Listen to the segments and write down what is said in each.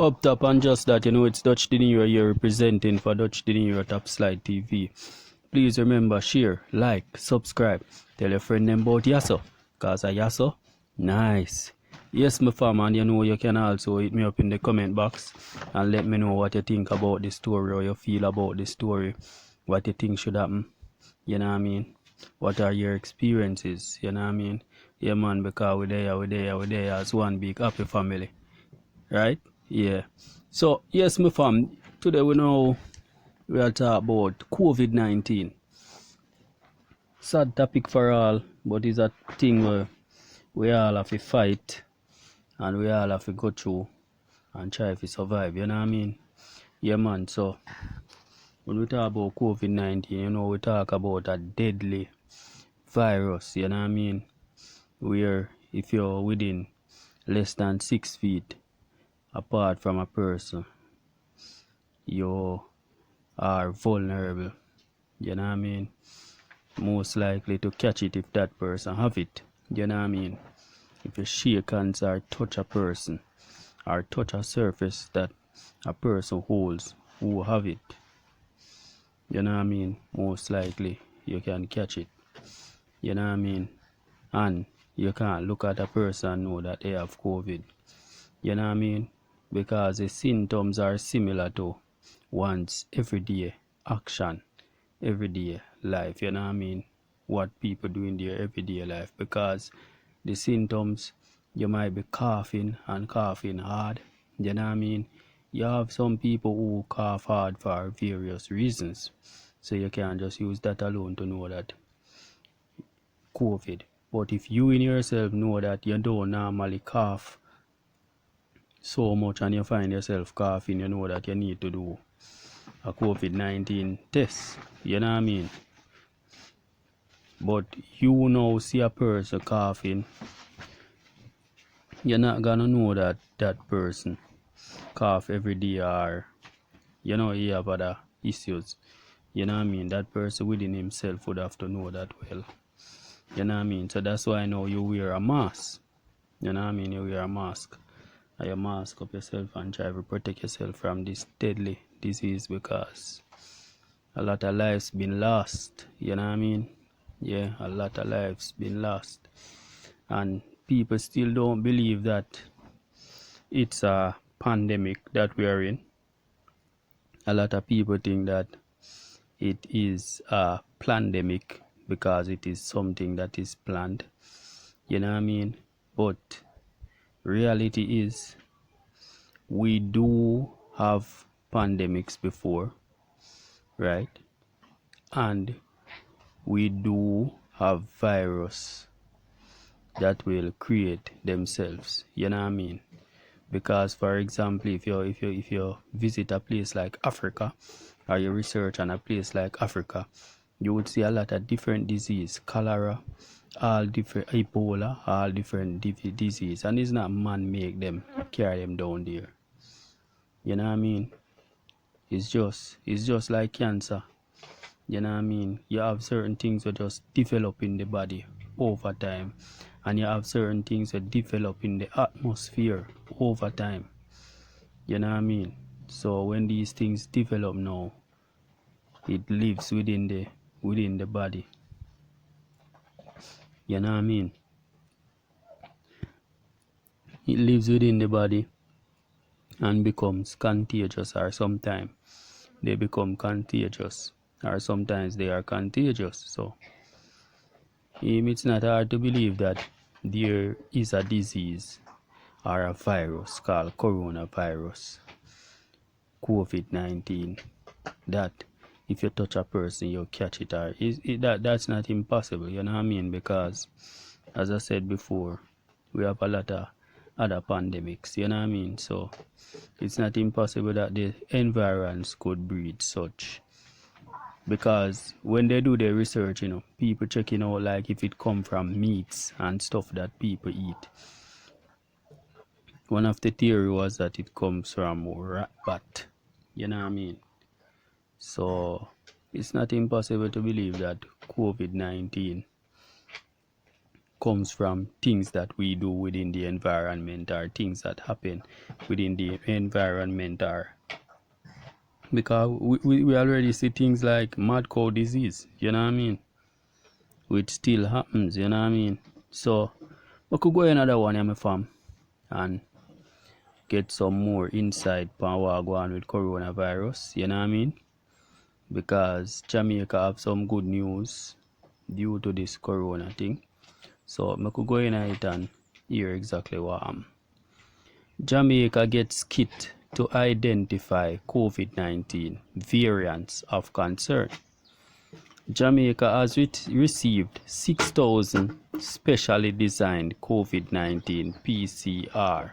Up top and just that, it's DUTCHdinero here representing for DUTCHdinero Top Slide TV. Please remember, share, like, subscribe. Tell your friend them about Yasso. Cause a Yasso, nice. Yes, my fam, and you can also hit me up in the comment box and let me know what you think about the story or you feel about the story. What you think should happen. You know what I mean? What are your experiences? You know what I mean? Yeah man, because we're there as one big happy family. Right? Yeah. So yes, my fam, today we are talking about COVID-19. Sad topic for all, but it's a thing where we all have to fight and we all have to go through and try to survive, you know what I mean? Yeah man, so when we talk about COVID-19, we talk about a deadly virus, you know what I mean? Where if you're within less than 6 feet apart from a person, you are vulnerable, you know what I mean? Most likely to catch it if that person have it, you know what I mean? If you shake hands or touch a person or touch a surface that a person holds who have it, you know what I mean, most likely you can catch it, you know what I mean? And you can't look at a person and know that they have COVID, you know what I mean? Because the symptoms are similar to one's everyday action, everyday life, you know what I mean? What people do in their everyday life, because the symptoms, you might be coughing and coughing hard, you know what I mean? You have some people who cough hard for various reasons, so you can't just use that alone to know that COVID. But if you in yourself know that you don't normally cough so much and you find yourself coughing, you know that you need to do a COVID-19 test, you know what I mean? But you now see a person coughing, you're not gonna know that that person cough every day, or you have other issues, you know what I mean? That person within himself would have to know that well, you know what I mean? So that's why now you wear a mask, you know what I mean? You wear a mask and you mask up yourself and try to protect yourself from this deadly disease, because a lot of lives been lost, you know what I mean? Yeah, a lot of lives been lost, and people still don't believe that it's a pandemic that we are in. A lot of people think that it is a pandemic because it is something that is planned, you know what I mean? But reality is we do have pandemics before, right? And we do have virus that will create themselves, you know what I mean? Because for example, if you visit a place like Africa, or you research on a place like Africa, you would see a lot of different disease, cholera, all different, Ebola, all different disease, and it's not man make them carry them down there, you know what I mean? It's just like cancer, you know what I mean? You have certain things that just develop in the body over time, and you have certain things that develop in the atmosphere over time, you know what I mean? So when these things develop now, it lives within the body, you know what I mean? It lives within the body and becomes contagious, or sometimes they become contagious, or sometimes they are contagious. So it's not hard to believe that there is a disease or a virus called coronavirus, COVID-19, that if you touch a person you catch it, or that's not impossible, you know what I mean? Because as I said before, we have a lot of other pandemics, you know what I mean? So it's not impossible that the environs could breed such, because when they do their research, people checking out like if it come from meats and stuff that people eat. One of the theory was that it comes from rat bat, you know what I mean? So it's not impossible to believe that COVID-19 comes from things that we do within the environment or things that happen within the environment, or because we already see things like mad cow disease, you know what I mean, which still happens, you know what I mean. So we could go another one here, my fam, and get some more insight on what go on with coronavirus, you know what I mean, because Jamaica have some good news due to this corona thing. So I could go in it and hear exactly what Jamaica gets kit to identify COVID-19 variants of concern. Jamaica has received 6,000 specially designed COVID-19 PCR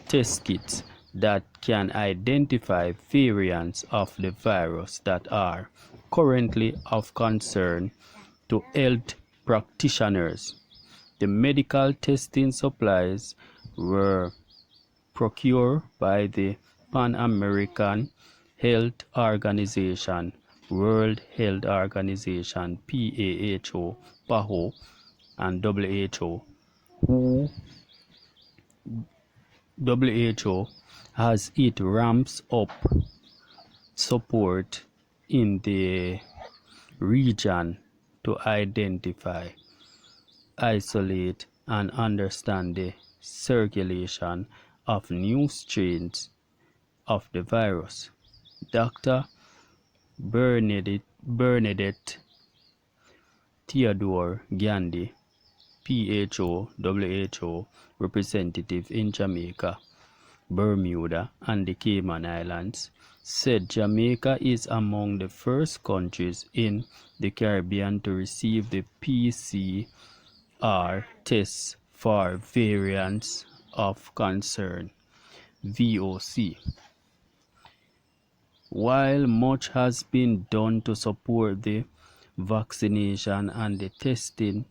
test kits that can identify variants of the virus that are currently of concern to health practitioners. The medical testing supplies were procured by the Pan American Health Organization, World Health Organization, PAHO, and WHO, who WHO as it ramps up support in the region to identify, isolate, and understand the circulation of new strains of the virus. Dr. Bernadette Theodore Gandhi, WHO representative in Jamaica, Bermuda, and the Cayman Islands, said Jamaica is among the first countries in the Caribbean to receive the PCR tests for variants of concern, VOC. While much has been done to support the vaccination and the testing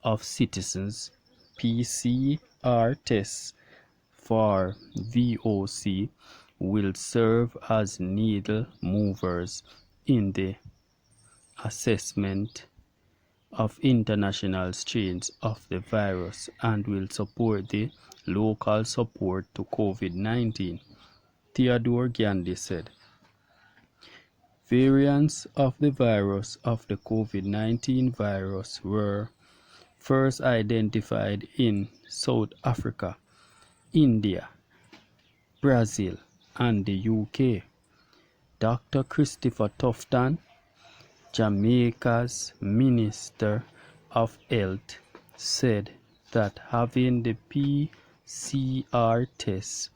of citizens, PCR tests for VOC will serve as needle movers in the assessment of international strains of the virus and will support the local support to COVID-19, Theodore Gandhi said. Variants of the virus of the COVID-19 virus were first identified in South Africa, India, Brazil, and the UK. Dr. Christopher Tufton, Jamaica's Minister of Health, said that having the PCR tests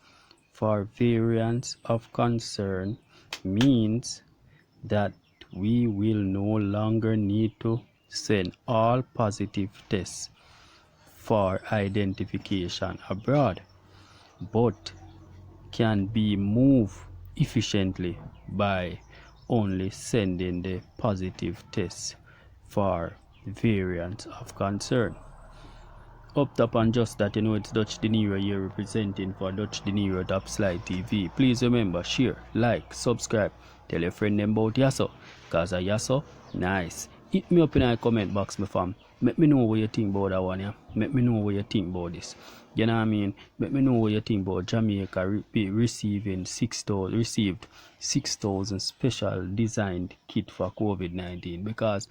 for variants of concern means that we will no longer need to send all positive tests for identification abroad, but can be moved efficiently by only sending the positive tests for variants of concern. Up top and just that, it's DUTCHdinero here representing for DUTCHdinero Top Slide TV. Please remember, share, like, subscribe, tell your friend them about Yasso, cause a Yasso nice. Hit me up in the comment box, my fam. Let me know what you think about that one, yeah. Let me know what you think about this. You know what I mean? Let me know what you think about Jamaica received 6,000 special designed kit for COVID-19, because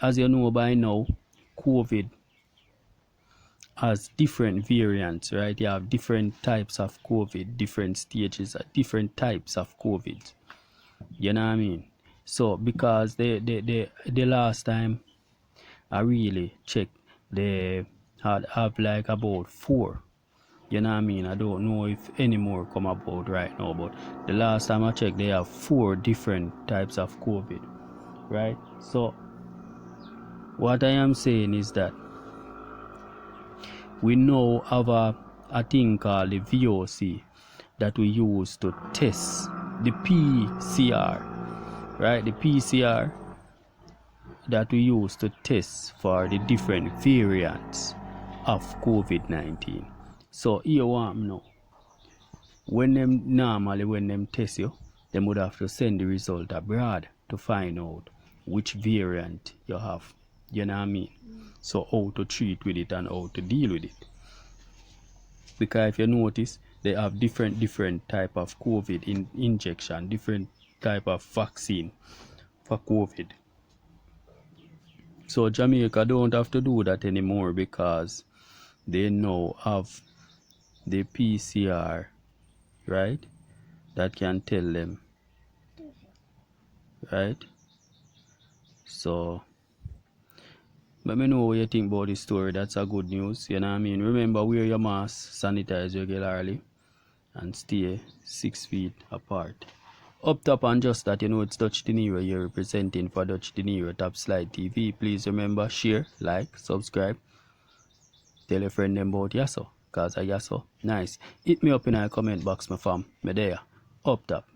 as you know by now, COVID has different variants, right? You have different types of COVID, different stages, different types of COVID. You know what I mean? So because the last time I really checked, they have like about 4. You know what I mean? I don't know if any more come about right now, but the last time I checked, they have 4 different types of COVID, right? So what I am saying is that we now have a thing called the VOC that we use to test the PCR, right? The PCR that we use to test for the different variants of COVID-19. So here what now, when them test you, them would have to send the result abroad to find out which variant you have. You know what I mean? So how to treat with it and how to deal with it. Because if you notice, they have different type of COVID injection, different type of vaccine for COVID. So Jamaica don't have to do that anymore because they now have the PCR, right? That can tell them, right? So let me know what you think about this story. That's a good news. You know what I mean? Remember, wear your mask, sanitize regularly, and stay 6 feet apart. Up top and just that, you know, it's DUTCHdinero here representing for DUTCHdinero Top Slide TV. Please remember, share, like, subscribe. Tell your friend them about Yasso, cause I Yasso nice. Hit me up in the comment box, my fam. Me there. Up top.